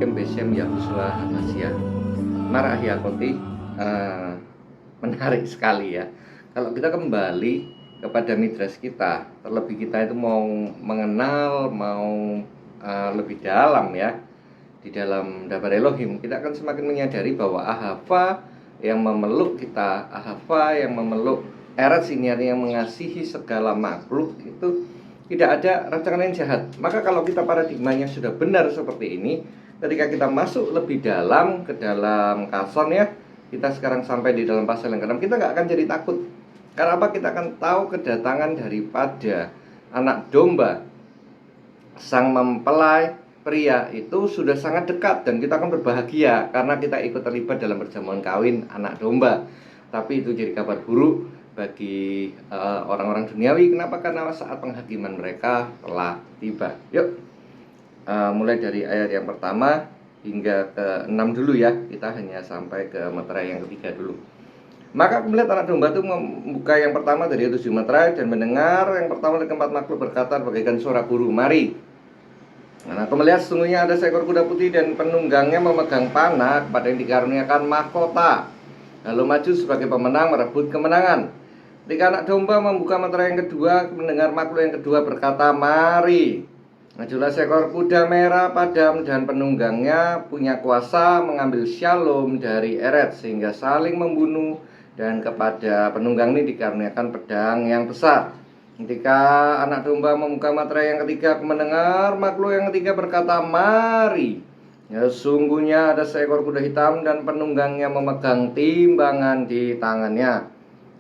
Besem Yahuswa Asia Marahiyakoti, menarik sekali ya. Kalau kita kembali kepada midras kita, terlebih kita itu mau mengenal, mau lebih dalam ya di dalam Dabar Elohim, kita akan semakin menyadari bahwa Ahava yang memeluk kita, Ahava yang memeluk Eretz ini, yang mengasihi segala makhluk, itu tidak ada rancangan yang jahat. Maka kalau kita paradigmanya sudah benar seperti ini, ketika kita masuk lebih dalam ke dalam Kason ya, kita sekarang sampai di dalam pasal yang ke-6, kita nggak akan jadi takut. Karena apa? Kita akan tahu kedatangan daripada anak domba, sang mempelai pria itu sudah sangat dekat, dan kita akan berbahagia karena kita ikut terlibat dalam perjamuan kawin anak domba. Tapi itu jadi kabar buruk bagi orang-orang duniawi. Kenapa? Karena saat penghakiman mereka telah tiba. Yuk, mulai dari ayat yang pertama hingga ke-6 dulu ya. Kita hanya sampai ke meterai yang ketiga dulu. Maka aku melihat anak domba itu membuka yang pertama dari 7 meterai, dan mendengar yang pertama dari keempat makhluk berkata bagaikan suara guru, "Mari." Nah, aku melihat sesungguhnya ada seekor kuda putih, dan penunggangnya memegang panah kepada yang dikaruniakan mahkota, lalu maju sebagai pemenang merebut kemenangan. Ketika anak domba membuka meterai yang kedua, mendengar makhluk yang kedua berkata, "Mari." Majulah seekor kuda merah padam, dan penunggangnya punya kuasa mengambil Shalom dari Eretz sehingga saling membunuh, dan kepada penunggang ini dikaruniakan pedang yang besar. Ketika anak domba membuka meterai yang ketiga, aku mendengar makhluk yang ketiga berkata, "Mari." Ya, sungguhnya ada seekor kuda hitam, dan penunggangnya memegang timbangan di tangannya.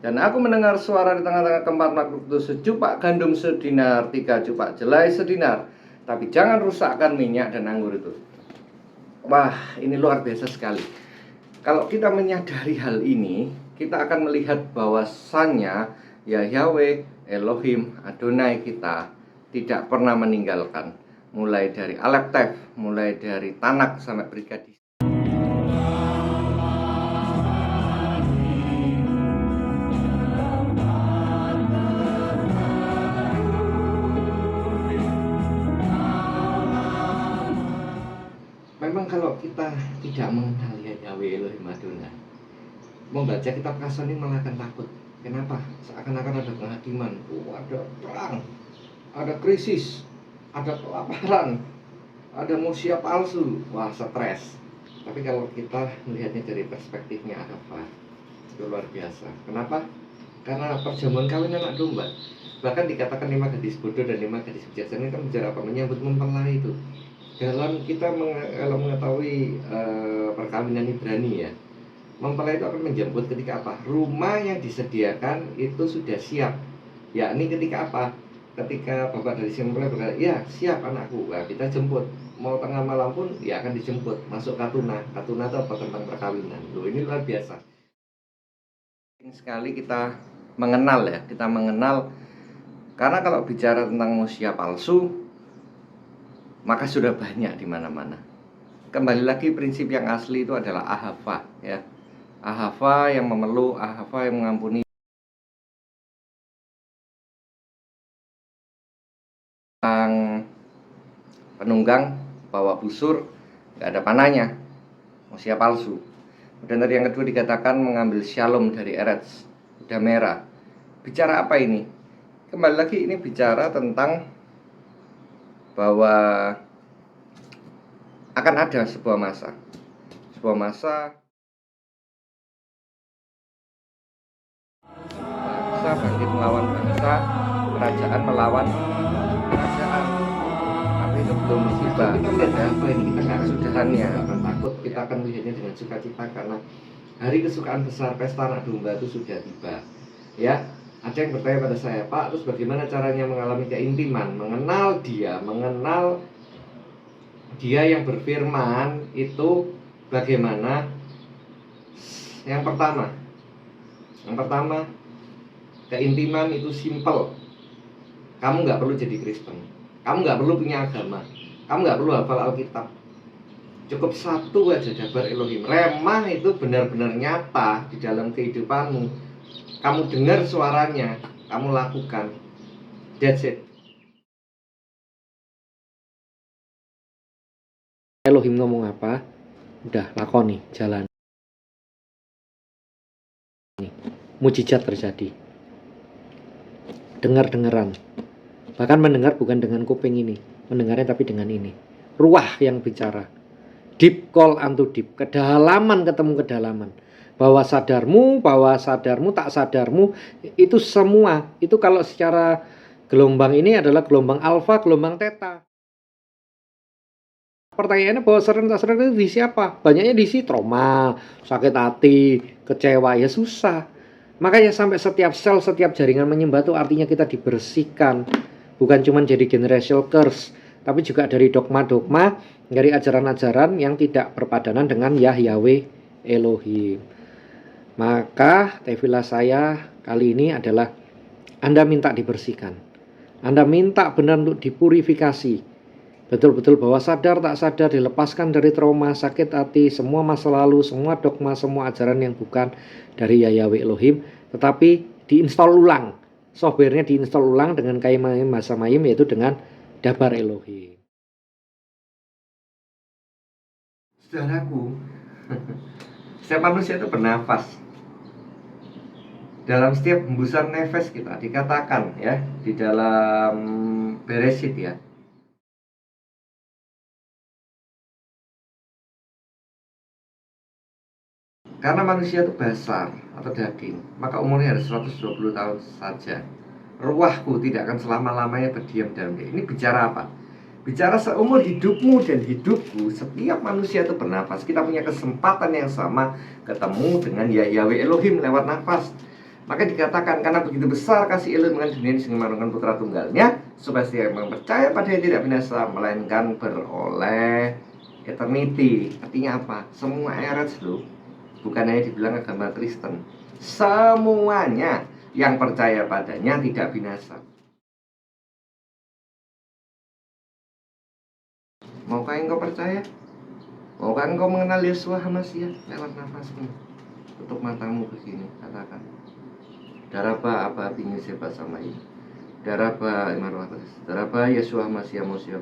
Dan aku mendengar suara di tengah-tengah keempat makhluk itu, "Secupak gandum sedinar, 3 cupak jelai sedinar, tapi jangan rusakkan minyak dan anggur itu." Wah, ini luar biasa sekali. Kalau kita menyadari hal ini, kita akan melihat bahwasannya ya Yahweh Elohim Adonai kita tidak pernah meninggalkan, mulai dari Aleph Tef, mulai dari Tanak sampai Brigadi. Memang kalau kita tidak mengenal Yahweh Elohim Adonai, membaca kitab Kason ini malah akan takut. Kenapa? Seakan-akan ada penghakiman, ada perang, ada krisis, ada kelaparan, ada musia palsu. Wah, stres. Tapi kalau kita melihatnya dari perspektifnya Ahava, itu luar biasa. Kenapa? Karena perjamuan kawin anak domba. Bahkan dikatakan 5 gadis bodoh dan 5 gadis bijaksana. Ini kan bicara apa? Menyambut mempelai itu. Dalam kita kalau mengetahui perkawinan Ibrani ya, mempelai itu akan menjemput ketika apa? Rumah yang disediakan itu sudah siap. Yakni ketika apa? Ketika bapak dari si mempelai berkata, "Ya, siap anakku." Nah, kita jemput. Mau tengah malam pun ya akan dijemput. Masuk katuna. Katuna itu apa? Tentang perkawinan. Loh, ini luar biasa. Ini sekali kita mengenal ya. Kita mengenal. Karena kalau bicara tentang musia palsu, maka sudah banyak di mana-mana. Kembali lagi, prinsip yang asli itu adalah Ahava ya. Ahava yang memeluk, Ahava yang mengampuni. Yang penunggang bawa busur, nggak ada panahnya, musia palsu. Dan tadi yang kedua dikatakan mengambil Shalom dari Eretz, kuda merah. Bicara apa ini? Kembali lagi, ini bicara tentang bahwa akan ada sebuah masa bangsa bangkit melawan bangsa, kerajaan melawan kerajaan. Tapi itu belum musibah. Kita melihat apa ini? Kita nggak sudahannya. Kita akan takut, kita akan melihatnya dengan sukacita karena hari kesukaan besar pesta anak domba itu sudah tiba. Ya, ada yang bertanya pada saya, "Pak, terus bagaimana caranya mengalami keintiman, mengenal dia yang berfirman itu bagaimana?" Yang pertama, keintiman itu simple. Kamu nggak perlu jadi Kristen, kamu nggak perlu punya agama, kamu nggak perlu hafal Alkitab. Cukup satu aja, Dabar Elohim. Remah itu benar-benar nyata di dalam kehidupanmu. Kamu dengar suaranya, kamu lakukan. That's it. Elohim ngomong apa, udah lakoni, jalan. Mujizat terjadi. Dengar-dengaran. Bahkan mendengar bukan dengan kuping ini, mendengarnya tapi dengan ini. Ruah yang bicara. Deep call unto deep. Kedalaman ketemu kedalaman. Bahwa sadarmu, tak sadarmu, itu semua. Itu kalau secara gelombang ini adalah gelombang alfa, gelombang theta. Pertanyaannya bahwa sering tak sering itu diisi apa? Banyaknya diisi trauma, sakit hati, kecewa, ya susah. Makanya sampai setiap sel, setiap jaringan menyembah itu artinya kita dibersihkan. Bukan cuma jadi generational curse, tapi juga dari dogma-dogma, dari ajaran-ajaran yang tidak berpadanan dengan Yahweh Elohim. Maka tefilah saya kali ini adalah Anda minta dibersihkan. Anda minta benar untuk dipurifikasi. Betul-betul bahwa sadar tak sadar dilepaskan dari trauma, sakit hati, semua masa lalu, semua dogma, semua ajaran yang bukan dari Yahweh Elohim, tetapi diinstal ulang. Softwarenya diinstal ulang dengan Kaimayim Masamayim, yaitu dengan Dabar Elohim. Saudaraku, setiap manusia itu bernafas. Dalam setiap hembusan nafas kita dikatakan ya, di dalam Bereshit ya, karena manusia itu basar atau daging, maka umurnya harus 120 tahun saja. Ruahku tidak akan selama-lamanya berdiam dalam dia. Ini bicara apa? Bicara seumur hidupmu dan hidupku, setiap manusia itu bernafas. Kita punya kesempatan yang sama ketemu dengan Yahweh Elohim lewat nafas. Maka dikatakan karena begitu besar kasih Elohim dengan dunia ini sehingga menurunkan putra tunggalnya, supaya setiap yang percaya pada yang tidak binasa melainkan beroleh eternity. Artinya apa? Semua erat loh. Bukan hanya dibilang agama Kristen, semuanya yang percaya padanya tidak binasa. Maukah engkau percaya? Maukah engkau mengenal Yeshua HaMashiach lewat nafasmu? Tutup matamu begini, katakan Daraba apa apinya siapa sama ini, Daraba imarwatas, Daraba Yeshua HaMashiach Mosya.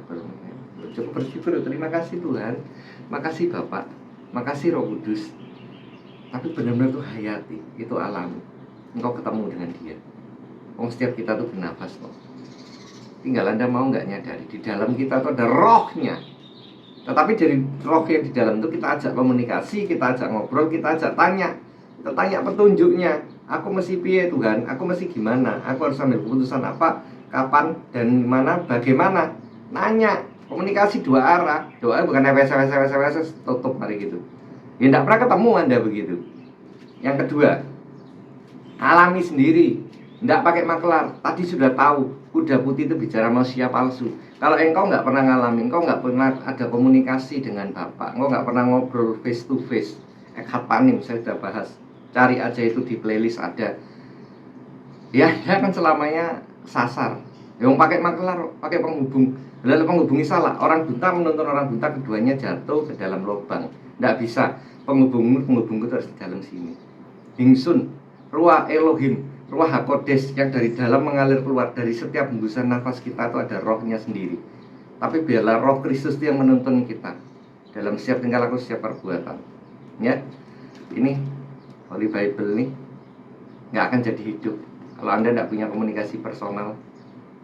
Cukup bersyukur, terima kasih Tuhan, makasih Bapak, makasih Roh Kudus. Tapi benar-benar itu hayati, itu alami. Engkau ketemu dengan dia. Setiap kita tuh bernafas kok. Tinggal Anda mau nggak nyadari di dalam kita tuh ada rohnya. Tetapi dari roh yang di dalam itu kita ajak komunikasi, kita ajak ngobrol, kita ajak tanya. Kita tanya petunjuknya. Aku mesti piye Tuhan? Aku mesti gimana? Aku harus ambil keputusan apa? Kapan? Dan mana? Bagaimana? Nanya. Komunikasi dua arah. Doa bukan wes tutup hari gitu. Ya tidak pernah ketemu Anda begitu. Yang kedua, alami sendiri, tidak pakai maklar. Tadi sudah tahu, kuda putih itu bicara manusia palsu. Kalau engkau nggak pernah ngalami, engkau nggak pernah ada komunikasi dengan Bapak, engkau nggak pernah ngobrol face to face, Eckhart Panim saya sudah bahas. Cari aja itu di playlist ada. Ya, dia akan selamanya sasar. Yang pakai maklar, pakai penghubung. Lalu penghubungi salah. Orang buta menuntun orang buta, keduanya jatuh ke dalam lubang. Tidak bisa. Penghubungmu itu harus di dalam sini. Hingsun, ruah Elohim, ruah HaKodesh yang dari dalam mengalir keluar. Dari setiap hembusan nafas kita itu ada rohnya sendiri. Tapi biarlah roh Kristus itu yang menuntun kita dalam setiap tingkah laku, setiap perbuatan. Ya, ini Holy Bible ini nggak akan jadi hidup kalau Anda tidak punya komunikasi personal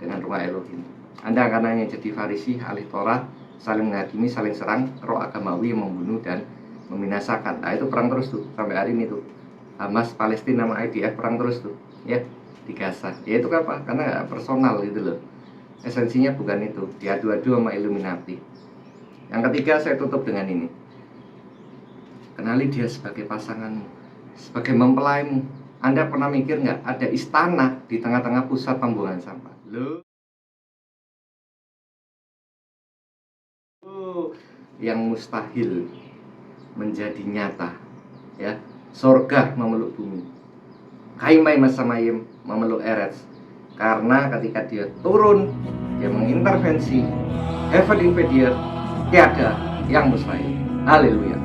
dengan ruah Elohim. Anda akan hanya jadi Farisi, ahli Torah, saling menghakimi, saling serang, roh agamawi yang membunuh dan membinasakan. Nah itu perang terus tuh sampai hari ini tuh. Hamas Palestina sama IDF perang terus tuh ya di Gaza. Ya itu apa? Karena gak personal gitu loh. Esensinya bukan itu. Diadu-adu sama Illuminati. Yang ketiga saya tutup dengan ini. Kenali dia sebagai pasanganmu, sebagai mempelaimu. Anda pernah mikir nggak ada istana di tengah-tengah pusat pembuangan sampah? Loh, yang mustahil menjadi nyata ya. Sorga memeluk bumi, Kaimai Masamayim memeluk Eretz. Karena ketika dia turun, dia mengintervensi heaven invader, tiada yang mustahil. Haleluya.